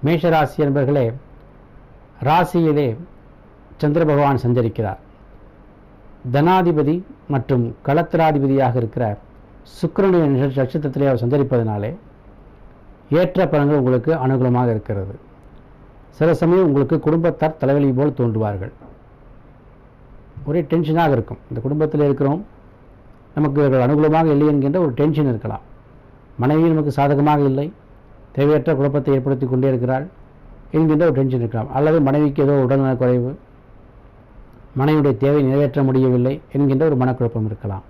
மேஷராசி என்பர்களே, ராசியிலே சந்திர பகவான் சஞ்சரிக்கிறார். தனாதிபதி மற்றும் களத்திராதிபதியாக இருக்கிற சுக்கிரனுடைய நட்சத்திரத்திலே அவர் சஞ்சரிப்பதனாலே ஏற்ற பலன்கள் உங்களுக்கு அனுகூலமாக இருக்கிறது. சில சமயம் உங்களுக்கு குடும்பத்தார் தலைவலி போல் தோன்றுவார்கள். ஒரே டென்ஷனாக இருக்கும். இந்த குடும்பத்தில் இருக்கிறோம், நமக்கு இவர்கள் அனுகூலமாக இல்லை என்கின்ற ஒரு டென்ஷன் இருக்கலாம். மனைவி நமக்கு சாதகமாக இல்லை, தேவையற்ற குழப்பத்தை ஏற்படுத்தி கொண்டே இருக்கிறாள் என்கின்ற ஒரு டென்ஷன் இருக்கலாம். அல்லது மனைவிக்கு ஏதோ உடல்நலக் குறைவு, மனைவியுடைய தேவை நிறைவேற்ற முடியவில்லை என்கின்ற ஒரு மனக்குழப்பம் இருக்கலாம்.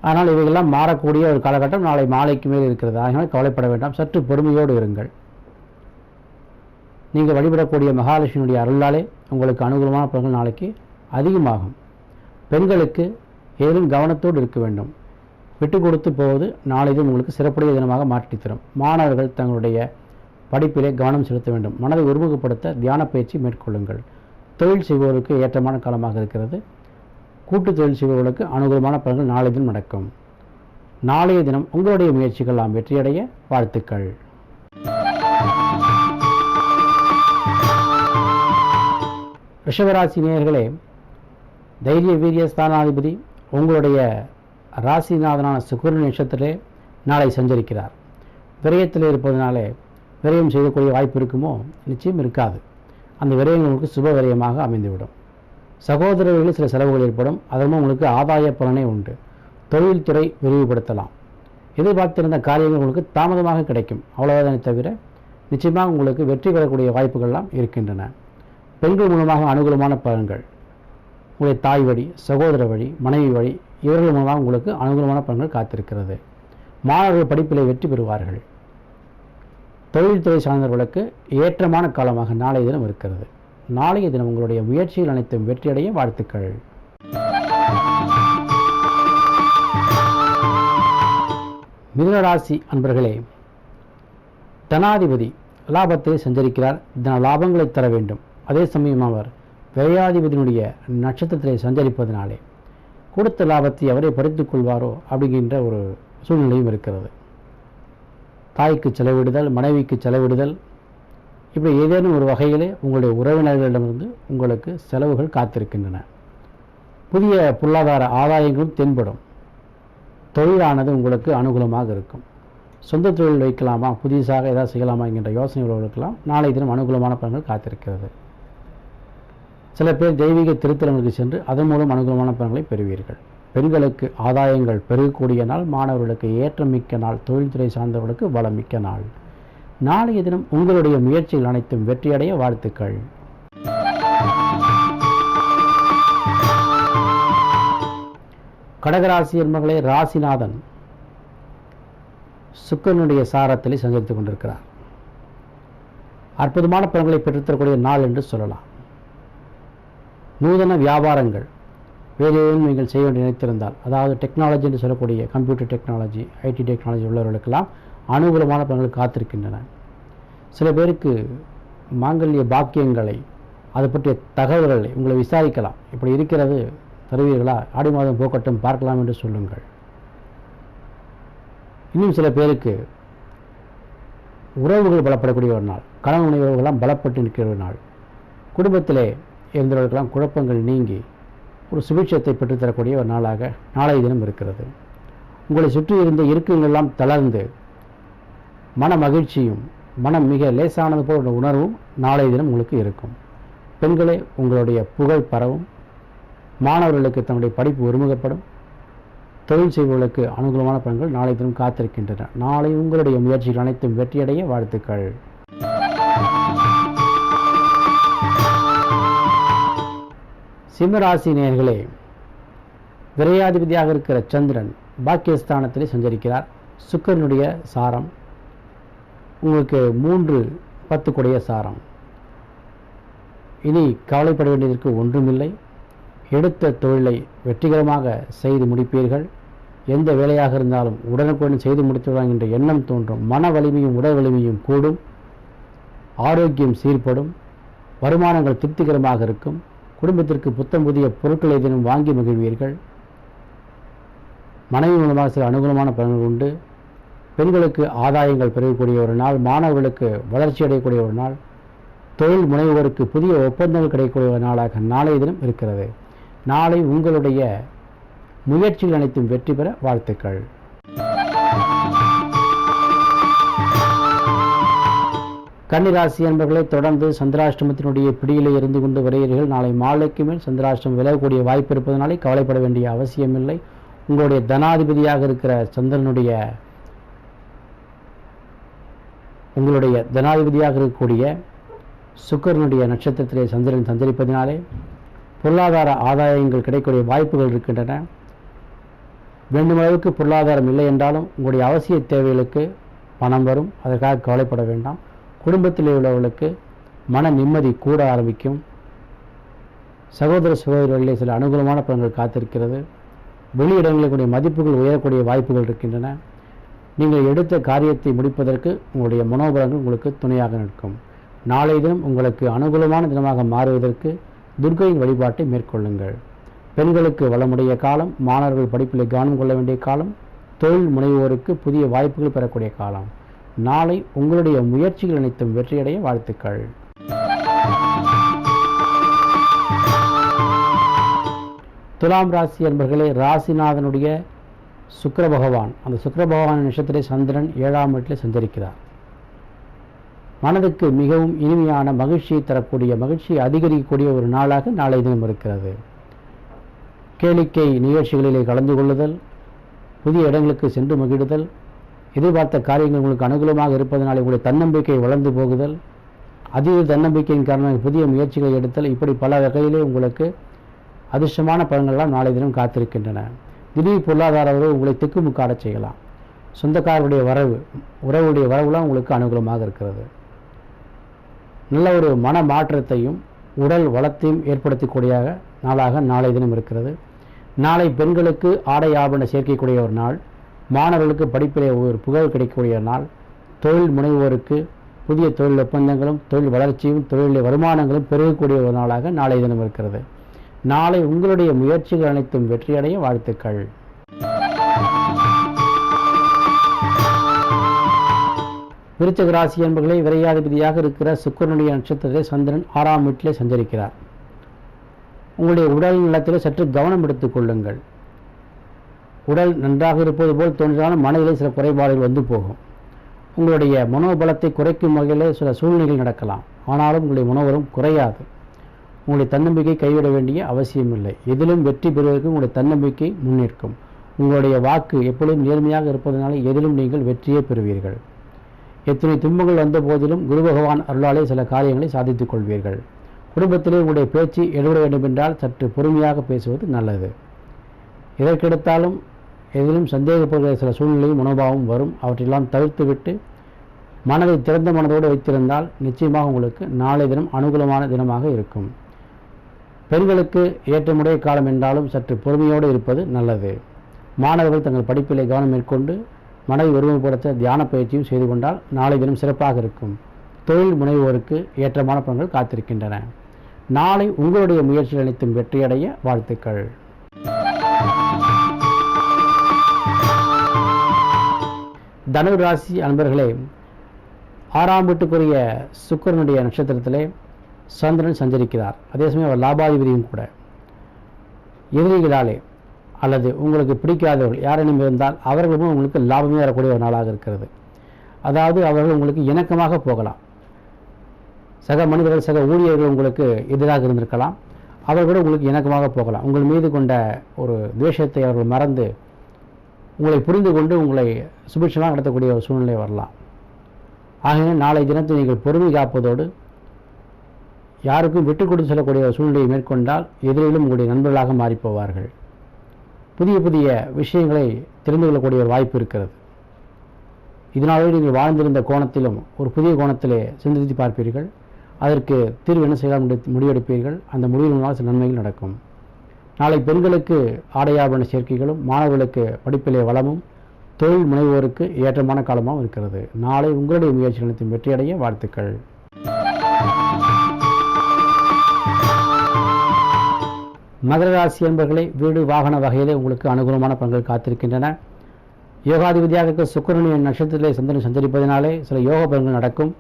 ஆனால் இவைகள்லாம் மாறக்கூடிய ஒரு காலகட்டம் நாளை மாலைக்கு மேல் இருக்கிறது. அதனால் கவலைப்பட வேண்டாம், சற்று பொறுமையோடு இருங்கள். நீங்கள் வழிபடக்கூடிய மகாலட்சுமியுடைய அருளாலே உங்களுக்கு அனுகூலமான பலன்கள் நாளைக்கு அதிகமாகும். பெண்களுக்கு ஏதும் கவனத்தோடு இருக்க வேண்டும். விட்டு கொடுத்து போவது நாளைக்கு உங்களுக்கு சிறப்புடைய தினமாக மாற்றித் தரும். மாணவர்கள் தங்களுடைய படிப்பிலே கவனம் செலுத்த வேண்டும். மனதை ஒருமுகப்படுத்த தியான பயிற்சி மேற்கொள்ளுங்கள். தொழில் செய்பவர்களுக்கு ஏற்றமான காலமாக இருக்கிறது. கூட்டு தொழில் செய்பவர்களுக்கு அனுகூலமான பலன்கள் நாளை தினம் நடக்கும். நாளைய தினம் உங்களுடைய முயற்சிகள் எல்லாம் வெற்றியடைய வாழ்த்துக்கள். ரிஷபராசி நேயர்களே, தைரிய வீரிய ஸ்தானாதிபதி உங்களுடைய ராசிநாதனான சுக்கிரன் நட்சத்திரத்திலே நாளை சஞ்சரிக்கிறார். விரயத்தில் இருப்பதனாலே விரயம் செய்யக்கூடிய வாய்ப்பு இருக்குமோ? நிச்சயம் இருக்காது. அந்த விரயங்கள் உங்களுக்கு சுப விரயமாக அமைந்துவிடும். சகோதரர்களில் சில செலவுகள் ஏற்படும். அதற்கு உங்களுக்கு ஆதாய பலனே உண்டு. தொழில்துறை விரிவுபடுத்தலாம். எதிர்பார்த்திருந்த காரியங்கள் உங்களுக்கு தாமதமாக கிடைக்கும். அவ்வளவுதானே தவிர நிச்சயமாக உங்களுக்கு வெற்றி பெறக்கூடிய வாய்ப்புகள்லாம் இருக்கின்றன. பெண்கள் மூலமாக அனுகூலமான பலன்கள், உங்களுடைய தாய் வழி, சகோதர வழி, மனைவி வழி, இவர்கள் மூலமாக உங்களுக்கு அனுகூலமான பலன்கள் காத்திருக்கிறது. மாணவர்கள் படிப்பிலே வெற்றி பெறுவார்கள். தொழில்துறை சார்ந்தவர்களுக்கு ஏற்றமான காலமாக நாளைய தினம் இருக்கிறது. நாளைய தினம் உங்களுடைய முயற்சிகள் அனைத்தும் வெற்றியடைய வாழ்த்துக்கள். மிதுனராசி அன்பர்களே, தனாதிபதி லாபத்தை சஞ்சரிக்கிறார். தன லாபங்களை தர வேண்டும். அதே சமயம் அவர் விரையாதிபதியினுடைய நட்சத்திரத்திலே சஞ்சரிப்பதனாலே கொடுத்த லாபத்தை அவரே பறித்துக் கொள்வாரோ அப்படிங்கின்ற ஒரு சூழ்நிலையும் இருக்கிறது. தாய்க்கு செலவிடுதல், மனைவிக்கு செலவிடுதல், இப்படி ஏதேனும் ஒரு வகையிலே உங்களுடைய உறவினர்களிடமிருந்து உங்களுக்கு செலவுகள் காத்திருக்கின்றன. புதிய பொருளாதார ஆதாயங்களும் தென்படும். தொழிலானது உங்களுக்கு அனுகூலமாக இருக்கும். சொந்த தொழில் வைக்கலாமா, புதியதாக ஏதாவது செய்யலாமா என்கின்ற யோசனை உள்ளவர்களுக்கெல்லாம் நாளை தினம் அனுகூலமான பலன்கள் காத்திருக்கிறது. சில பேர் தெய்வீக திருத்தலங்களுக்கு சென்று அதன் மூலம் அனுகூலமான பலன்களை பெறுவீர்கள். பெண்களுக்கு ஆதாயங்கள் பெருகக்கூடிய நாள், மாணவர்களுக்கு ஏற்றமிக்க நாள், தொழில்துறை சார்ந்தவர்களுக்கு வளமிக்க நாள். நாளைய தினம் உங்களுடைய முயற்சிகள் அனைத்தும் வெற்றியடைய வாழ்த்துக்கள். கடகராசி என்பவர்களே, ராசிநாதன் சுக்கிரனுடைய சாரத்திலே சஞ்சரித்துக் கொண்டிருக்கிறார். அற்புதமான பலன்களை பெற்றுத்தரக்கூடிய நாள் என்று சொல்லலாம். நூதன வியாபாரங்கள் வேறு நீங்கள் செய்ய வேண்டி நினைத்திருந்தால், அதாவது டெக்னாலஜி என்று சொல்லக்கூடிய கம்ப்யூட்டர் டெக்னாலஜி, ஐடி டெக்னாலஜி உள்ளவர்களுக்கெல்லாம் அனுகூலமான பலன்கள் காத்திருக்கின்றன. சில பேருக்கு மாங்கல்ய பாக்கியங்களை, அது பற்றிய தகவல்களை உங்களை விசாரிக்கலாம். இப்படி இருக்கிறது, தருவீர்களா? ஆடி மாதம் போக்கட்டும், பார்க்கலாம் என்று சொல்லுங்கள். இன்னும் சில பேருக்கு உறவுகள் பலப்படக்கூடிய ஒரு நாள், கணவன் உறவுகள்லாம் பலப்பட்டு நிற்கிற ஒரு நாள். குடும்பத்திலே இருந்தவர்களுக்கெல்லாம் குழப்பங்கள் நீங்கி ஒரு சுபிட்சத்தை பெற்றுத்தரக்கூடிய ஒரு நாளாக நாளைய தினம் இருக்கிறது. உங்களை சுற்றி இருந்த இறுக்கங்களெல்லாம் தளர்ந்து மன மகிழ்ச்சியும் மனம் மிக லேசானது போல் ஒரு உணர்வும் நாளைய தினம் உங்களுக்கு இருக்கும். பெண்களே, உங்களுடைய புகழ் பரவும். மாணவர்களுக்கு தன்னுடைய படிப்பு ஒருமுகப்படும். தொழில் செய்பவர்களுக்கு அனுகூலமான பலன்கள் நாளை தினம் காத்திருக்கின்றன. நாளை உங்களுடைய முயற்சிகள் அனைத்தும் வெற்றியடைய வாழ்த்துக்கள். சிம்மராசி நேயர்களே, விரையாதிபதியாக இருக்கிற சந்திரன் பாக்கியஸ்தானத்திலே சஞ்சரிக்கிறார். சுக்கிரனுடைய சாரம் உங்களுக்கு 3-10 கூடிய சாரம். இனி கவலைப்பட வேண்டியதற்கு ஒன்றுமில்லை. எடுத்த தொழிலை வெற்றிகரமாக செய்து முடிப்பீர்கள். எந்த வேலையாக இருந்தாலும் உடனுக்குடன் செய்து முடித்துவிடலாம் என்ற எண்ணம் தோன்றும். மன வலிமையும் உடல் வலிமையும் கூடும். ஆரோக்கியம் சீர்படும். வருமானங்கள் திருப்திகரமாக இருக்கும். குடும்பத்திற்கு புத்தம் புதிய பொருட்களை தினம் வாங்கி மகிழ்வீர்கள். மனைவி மூலமாக சில அனுகூலமான பலன்கள் உண்டு. பெண்களுக்கு ஆதாயங்கள் பெறக்கூடிய ஒரு நாள், மாணவர்களுக்கு வளர்ச்சி அடையக்கூடிய ஒரு நாள், தொழில் முனைவோருக்கு புதிய ஒப்பந்தங்கள் கிடைக்கக்கூடிய ஒரு நாளாக நாளைய தினம் இருக்கிறது. நாளை உங்களுடைய முயற்சிகள் அனைத்தும் வெற்றி பெற வாழ்த்துக்கள். கன்னிராசி என்பர்களை தொடர்ந்து சந்திராஷ்டமத்தினுடைய பிடியிலே இருந்து கொண்டு வருகிறீர்கள். நாளை மாலைக்கு மேல் சந்திராஷ்டமம் விலகக்கூடிய வாய்ப்பு இருப்பதனாலே கவலைப்பட வேண்டிய அவசியமில்லை. உங்களுடைய தனாதிபதியாக இருக்கிற சந்திரனுடைய உங்களுடைய ஜனாதிபதியாக இருக்கக்கூடிய சுக்கிரனுடைய நட்சத்திரத்திலே சந்திரன் சஞ்சரிப்பதினாலே பொருளாதார ஆதாயங்கள் கிடைக்கக்கூடிய வாய்ப்புகள் இருக்கின்றன. வேண்டுமளவுக்கு பொருளாதாரம் இல்லை என்றாலும் உங்களுடைய அவசிய தேவைகளுக்கு பணம் வரும். அதற்காக கவலைப்பட வேண்டாம். குடும்பத்தில் உள்ளவர்களுக்கு மன நிம்மதி கூட ஆரம்பிக்கும். சகோதர சகோதரிகளிலே சில அனுகூலமான பலன்கள் காத்திருக்கிறது. வெளியிடங்களுடைய மதிப்புகள் உயரக்கூடிய வாய்ப்புகள் இருக்கின்றன. நீங்கள் எடுத்த காரியத்தை முடிப்பதற்கு உங்களுடைய மனோபலங்கள் உங்களுக்கு துணையாக நிற்கும். நாளைய தினம் உங்களுக்கு அனுகூலமான தினமாக மாறுவதற்கு துர்க்கையின் வழிபாட்டை மேற்கொள்ளுங்கள். பெண்களுக்கு வளமுடைய காலம், மாணவர்கள் படிப்பில் கவனம் கொள்ள வேண்டிய காலம், தொழில் முனைவோருக்கு புதிய வாய்ப்புகள் பெறக்கூடிய காலம். நாளை உங்களுடைய முயற்சிகள் அனைத்தும் வெற்றியடைய வாழ்த்துக்கள். துலாம் ராசி என்பர்களே, ராசிநாதனுடைய சுக்கிர பகவான், அந்த சுக்கிர பகவான் நட்சத்திர சந்திரன் 7ஆம் வீட்டில் சஞ்சரிக்கிறார். மனதுக்கு மிகவும் இனிமையான மகிழ்ச்சியை தரக்கூடிய, மகிழ்ச்சியை அதிகரிக்கக்கூடிய ஒரு நாளாக நாளைய தினம் இருக்கிறது. கேளிக்கை நிகழ்ச்சிகளிலே கலந்து கொள்ளுதல், புதிய இடங்களுக்கு சென்று மகிழுதல், எதிர்பார்த்த காரியங்கள் உங்களுக்கு அனுகூலமாக இருப்பதனாலே உங்களுடைய தன்னம்பிக்கை வளர்ந்து போகுதல், அதீத தன்னம்பிக்கையின் காரணமாக புதிய முயற்சிகளை எடுத்தல், இப்படி பல வகையிலே உங்களுக்கு அதிர்ஷ்டமான பலன்கள்லாம் நாளை தினம் காத்திருக்கின்றன. திடீர் பொருளாதார உறவு உங்களை திக்குமுக்காடச் செய்யலாம். சொந்தக்காரருடைய வரவு, உறவுடைய வரவுலாம் உங்களுக்கு அனுகூலமாக இருக்கிறது. நல்ல ஒரு மன மாற்றத்தையும் உடல் வளத்தையும் ஏற்படுத்தக்கூடிய நாளாக நாளை தினம் இருக்கிறது. நாளை பெண்களுக்கு ஆடை ஆபரண சேர்க்கக்கூடிய ஒரு நாள், மாணவர்களுக்கு படிப்பிலே ஒரு புகழ் கிடைக்கக்கூடிய நாள், தொழில் முனைவோருக்கு புதிய தொழில் ஒப்பந்தங்களும் தொழில் வளர்ச்சியும் தொழில் வருமானங்களும் பெருகக்கூடிய ஒரு நாளாக நாளை தினம் இருக்கிறது. நாளை உங்களுடைய முயற்சிகள் அனைத்தும் வெற்றியடைய வாழ்த்துக்கள். விருச்சிக ராசி என்பர்களை விரையாதிபதியாக இருக்கிற சுக்கிரனுடைய நட்சத்திரத்திலே சந்திரன் 6ஆம் வீட்டிலே சஞ்சரிக்கிறார். உங்களுடைய உடல் நலத்திலே சற்று கவனம் எடுத்துக் கொள்ளுங்கள். உடல் நன்றாக இருப்பது போல் தோன்றினாலும் மனதிலே சில குறைபாடுகள் வந்து போகும். உங்களுடைய மனோபலத்தை குறைக்கும் வகையிலே சில சூழ்நிலைகள் நடக்கலாம். ஆனாலும் உங்களுடைய மனோபலம் குறையாது. உங்களுடைய தன்னம்பிக்கை கைவிட வேண்டிய அவசியமில்லை. எதிலும் வெற்றி பெறுவதற்கு உங்களுடைய தன்னம்பிக்கை முன்னிற்கும். உங்களுடைய வாக்கு எப்பொழுதும் நேர்மையாக இருப்பதனால எதிலும் நீங்கள் வெற்றியே பெறுவீர்கள். எத்தனை துன்பங்கள் வந்த போதிலும் குரு பகவான் அருளாலே சில காரியங்களை சாதித்துக் கொள்வீர்கள். குடும்பத்திலே உங்களுடைய பேச்சு எடுபட வேண்டும் என்றால் சற்று பொறுமையாக பேசுவது நல்லது. எதற்கெடுத்தாலும் எதிலும் சந்தேகப்படுகிற சில சூழ்நிலையும் மனோபாவம் வரும். அவற்றையெல்லாம் தவிர்த்துவிட்டு மனதை திறந்த மனதோடு வைத்திருந்தால் நிச்சயமாக உங்களுக்கு நாளை தினம் அனுகூலமான தினமாக இருக்கும். பெண்களுக்கு ஏற்றமுடைய காலம் என்றாலும் சற்று பொறுமையோடு இருப்பது நல்லது. மாணவர்கள் தங்கள் படிப்பிலே கவனம் மேற்கொண்டு மனதை ஒருமைப்படுத்த தியான பயிற்சியும் செய்து கொண்டால் நாளை தினம் சிறப்பாக இருக்கும். தொழில் முனைவோருக்கு ஏற்றமான பலன்கள் காத்திருக்கின்றன. நாளை உங்களுடைய முயற்சிகள் அனைத்தும் வெற்றியடைய வாழ்த்துக்கள். தனு ராசி அன்பர்களே, 6ஆம் வீட்டுக்குரிய சுக்கிரனுடைய நட்சத்திரத்திலே சந்திரன் சஞ்சரிக்கிறார். அதே சமயம் அவர் லாபாதிபதியும் கூட. எதிரிகளாலே அல்லது உங்களுக்கு பிடிக்காதவர்கள் யாரெனும் இருந்தால் அவர்களும் உங்களுக்கு லாபமே வரக்கூடிய ஒரு நாளாக இருக்கிறது. அதாவது அவர்கள் உங்களுக்கு இணக்கமாக போகலாம். சக மனிதர்கள், சக ஊழியர்கள் உங்களுக்கு எதிராக இருந்திருக்கலாம். அவர்களோடு உங்களுக்கு இணக்கமாக போகலாம். உங்கள் மீது கொண்ட ஒரு துவேஷத்தை அவர்கள் மறந்து உங்களை புரிந்து கொண்டு உங்களை சுபிட்சமாக நடத்தக்கூடிய ஒரு சூழ்நிலை வரலாம். ஆகிய நாளை தினத்தை நீங்கள் பொறுமை காப்பதோடு யாருக்கும் விட்டுக் கொடுத்து செல்லக்கூடிய ஒரு சூழ்நிலையை மேற்கொண்டால் எதிரிலும் உங்களுடைய நண்பர்களாக மாறிப்போவார்கள். புதிய புதிய விஷயங்களை தெரிந்து கொள்ளக்கூடிய ஒரு வாய்ப்பு இருக்கிறது. இதனாலே நீங்கள் வாழ்ந்திருந்த கோணத்திலும் ஒரு புதிய கோணத்திலே சிந்தித்து பார்ப்பீர்கள். அதற்கு தீர்வு என்ன செய்யலாம் என்று முடிவெடுப்பீர்கள். அந்த முடிவினால் சில நன்மைகள் நடக்கும். நாளை பெண்களுக்கு ஆடையாபரண சேர்க்கைகளும் மாணவர்களுக்கு படிப்பிலே வளமும் தொழில் முனைவோருக்கு ஏற்றமான காலமாகவும் இருக்கிறது. நாளை உங்களுடைய முயற்சிகளுக்கு வெற்றியடைய வாழ்த்துக்கள். மகர ராசி என்பர்களை வீடு வாகன வகையிலே உங்களுக்கு அனுகூலமான பலன்கள் காத்திருக்கின்றன. யோகாதிபதியாக இருக்க சுக்கிரனின் நட்சத்திரத்திலே சந்திரன் சஞ்சரிப்பதனாலே சில யோக பலன்கள் நடக்கும்.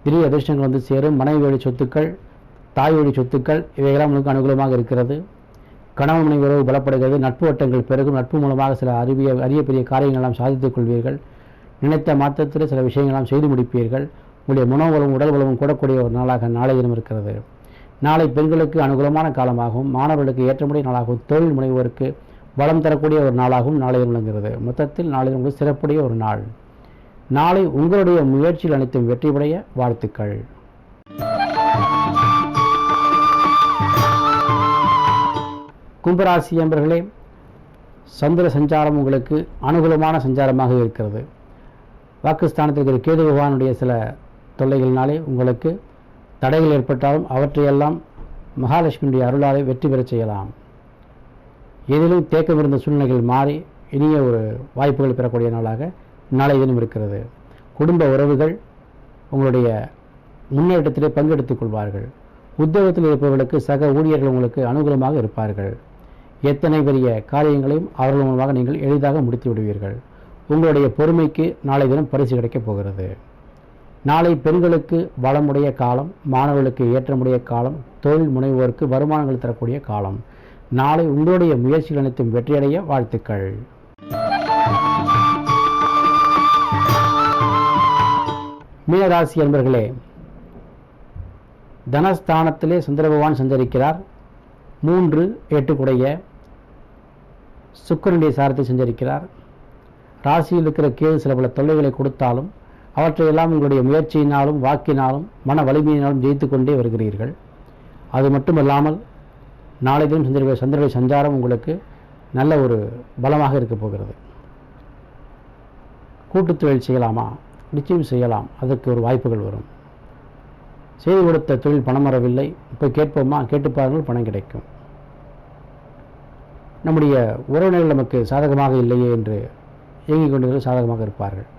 திடீர் அதிர்ஷ்டங்கள் வந்து சேரும். மனைவி வழி சொத்துக்கள், தாய் வழி சொத்துக்கள் இவையெல்லாம் உங்களுக்கு அனுகூலமாக இருக்கிறது. கணவன் மனைவி உறவு பலப்படுகிறது. நட்பு வட்டங்கள் பெருகும். நட்பு மூலமாக சில அரிய பெரிய காரியங்களெல்லாம் சாதித்துக் கொள்வீர்கள். நினைத்த மாற்றத்தில் சில விஷயங்களாம் செய்து முடிப்பீர்கள். உங்களுடைய மனோபலமும் உடல் பலமும் கூடக்கூடிய ஒரு நாளாக நாளை தினம் இருக்கிறது. நாளை பெண்களுக்கு அனுகூலமான காலமாகவும் மாணவர்களுக்கு ஏற்றமுடைய நாளாகவும் தொழில் முனைவோருக்கு பலம் தரக்கூடிய ஒரு நாளாகவும் நாளை தினம் விளங்குகிறது. மொத்தத்தில் நாளை தினம் சிறப்புடைய ஒரு நாள். நாளை உங்களுடைய முயற்சியில் அனைத்தும் வெற்றிபடைய வாழ்த்துக்கள். கும்பராசி என்பர்களே, சந்திர சஞ்சாரம் உங்களுக்கு அனுகூலமான சஞ்சாரமாக இருக்கிறது. வாக்குஸ்தானத்தில் இருக்கிற கேது பகவானுடைய சில தொல்லைகளினாலே உங்களுக்கு தடைகள் ஏற்பட்டாலும் அவற்றையெல்லாம் மகாலட்சுமியுடைய அருளாலை வெற்றி பெறச் செய்யலாம். எதிலும் தேக்கம் இருந்த சூழ்நிலைகள் மாறி இனிய ஒரு வாய்ப்புகள் பெறக்கூடிய நாளாக நாளை தினம் இருக்கிறது. குடும்ப உறவுகள் உங்களுடைய முன்னேற்றத்திலே பங்கெடுத்துக் கொள்வார்கள். உத்தியோகத்தில் இருப்பவர்களுக்கு சக ஊழியர்கள் உங்களுக்கு அனுகூலமாக இருப்பார்கள். எத்தனை பெரிய காரியங்களையும் அவர்கள் மூலமாக நீங்கள் எளிதாக முடித்து விடுவீர்கள். உங்களுடைய பொறுமைக்கு நாளை தினம் பரிசு கிடைக்கப் போகிறது. நாளை பெண்களுக்கு வளமுடைய காலம், மாணவர்களுக்கு ஏற்றமுடைய காலம், தொழில் முனைவோருக்கு வருமானங்கள் தரக்கூடிய காலம். நாளை உங்களுடைய முயற்சிகள் அனைத்தும் வெற்றியடைய வாழ்த்துக்கள். மீனராசி என்பர்களே, தனஸ்தானத்திலே சந்திர பகவான் சஞ்சரிக்கிறார். 3, 8 கூடைய சுக்கிரனுடைய சாரத்தை சஞ்சரிக்கிறார். ராசியில் இருக்கிற கேது சில பல தொல்லைகளை கொடுத்தாலும் அவற்றையெல்லாம் உங்களுடைய முயற்சியினாலும் வாக்கினாலும் மன வலிமையினாலும் ஜெயித்து கொண்டே வருகிறீர்கள். அது மட்டுமல்லாமல் நாளை தினம் சந்திரனுடைய சஞ்சாரம் உங்களுக்கு நல்ல ஒரு பலமாக இருக்கப் போகிறது. கூட்டுத் தொழில் செய்யலாமா? நிச்சயம் செய்யலாம். அதற்கு ஒரு வாய்ப்புகள் வரும். செய்து கொடுத்த தொழில் பணம் வரவில்லை, இப்போ கேட்போமா? கேட்டு பாருங்கள், பணம் கிடைக்கும். நம்முடைய உறவினர்கள் நமக்கு சாதகமாக இல்லையே என்று இயங்கிக் கொண்டு சாதகமாக இருப்பார்கள்.